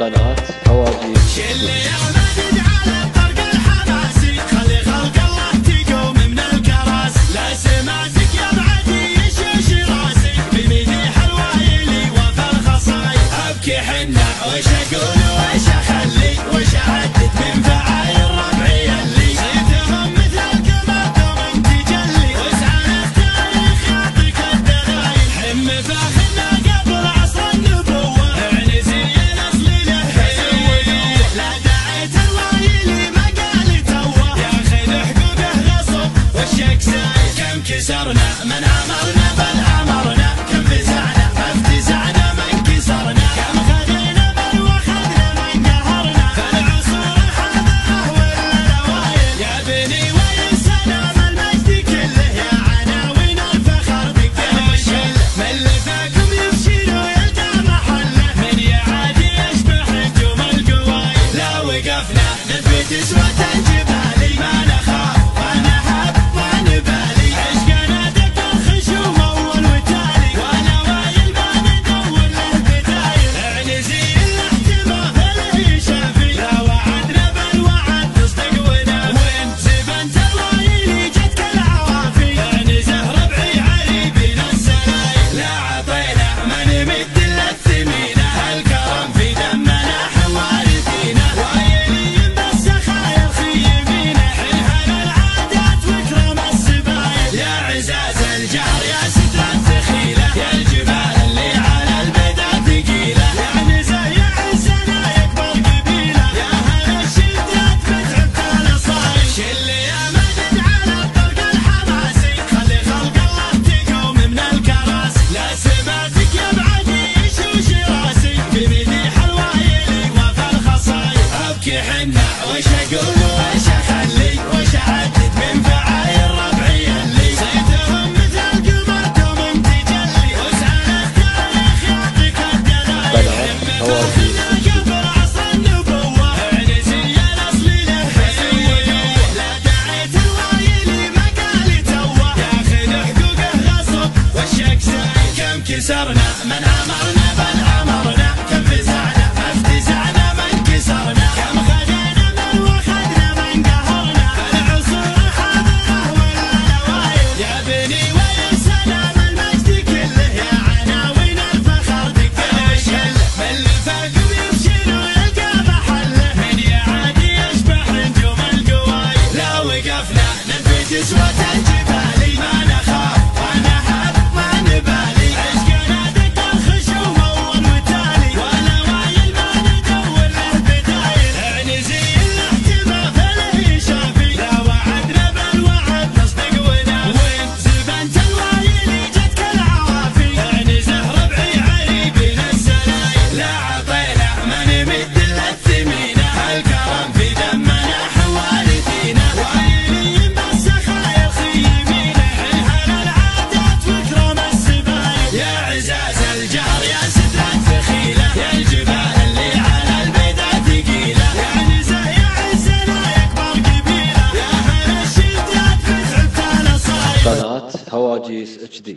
قناة هواجيس. شل يا ماجد على الطرق الحماسي، خلي خلق الله تقوم من الكراس، لا سماتك يا بعدي يشوش راسي، بمديح الوايلي وفي الخصايا، ابكي حنا وش اقول وش اخلي، وش اعدد من فعايل ربعي اللي صيتهم مثل القمر دوم تجلي، واسعى التاريخ يعطيك الدغايل، حم فاخنا قبل عصر النبوة، اعنزي الاصل له حزوه، لا دعيت الوايلي ما قال توه، ياخذ حقوقه غصب والشك سايل، كم كسرنا من امرنا بل امرنا، كم فزعنا فافتزعنا من كسرنا، كم خذينا بل واخذنا من قهرنا، فالعصور حاضره ولا الاوائل، يا بني والسلام المجد كله، يا عناوين الفخر دقه وشله، من اللي فاكم يفشلوا يلقى محله، من يعادي يشبح نجوم القوايل، لا وقفنا نثبت اسوة الجبال، ما نخاف ما نهاب ما نبالي، عشقنا دق الخشوم اول وتالي، وانا وايل ما ندور له بدايل، اعنزي الاحتمال اللي شافي، لا وعدنا بالوعد تصدق ونافي، وين زبنت الوايلي جتك العوافي، اعنزه ربعي عريبنا السلايل، لا عطينا ما نمد الا الثمينه، الكرم في دمنا حوارثينا، وايلين بس خايل خيمينا، حنها العادات وكرم السبايل، يا عزاز الجار يا ستر الدخيله، يا الجبال اللي على البدا ثقيله، يا عنزه يا عزنا يكبر قبيله، يا اهل الشدات بتعب الاصايل، شل يا ماجد على الطرق الحماسي، خلي خلق الله تقوم من الكراس، لا سماتك يا بعدي يشوش راسي، بمديح الوايلي وفي الخصايا، ابكي حنا وش اقول وش اخلي، وش اعدد من فعايل ربعي اللي صيتهم مثل القمر دوم تجلي، واسعى التاريخ يعطيك الدلائل، قناة هواجيس. قبل عصر النبوة، اعنزي الاصل له حزوه، لا دعيت الوايلي ما قال توه، ياخذ حقوقه غصب والشك سايل، كم كسرنا من امرنا بل امرنا، كم فزعنا فافتزعنا من كسرنا، كم خذينا من واخذنا من قهرنا، فالعصور حاضره ولا الاوائل، يا بني والسلام المجد كله، يا عناوين الفخر دقه وشله، من اللي فاكم يفشلوا يلقى محله، من يعادي يشبح نجوم القوايل، لا وقفنا نثبت اسوة الجبال، ما نخاف ما نهاب ما نبالي، عشقنا دق الخشوم اول وتالي، وانا وايل ما ندور له بدايل، اعنزي الاحتمال اللي شافي، لا وعدنا بالوعد تصدق ونافي، وين زبنت الوايلي جتك العوافي، اعنزه ربعي عريبنا السلايل، لا عطينا ما نمد الا الثمينه، الكرم في دمنا حوارثينا، وايلين بس خايل خيمينا، حنها العادات وكرم السبايل، يا عزاز الجار يا ستر الدخيله، يا الجبال اللي على البدا ثقيله، يا عنزه يا عزنا يكبر قبيله، يا اهل الشدات بتعب الاصايل. قناة هواجيس HD.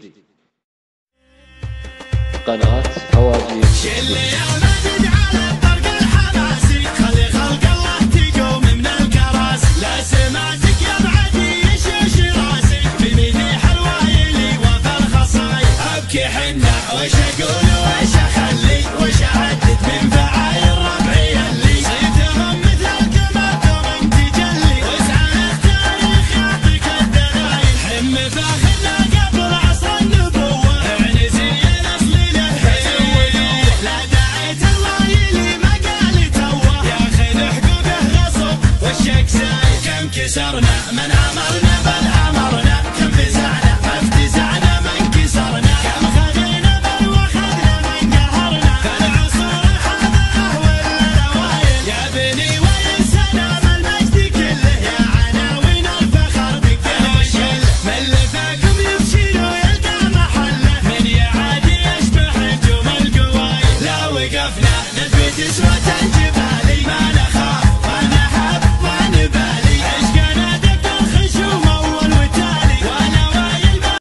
قناة هواجيس شل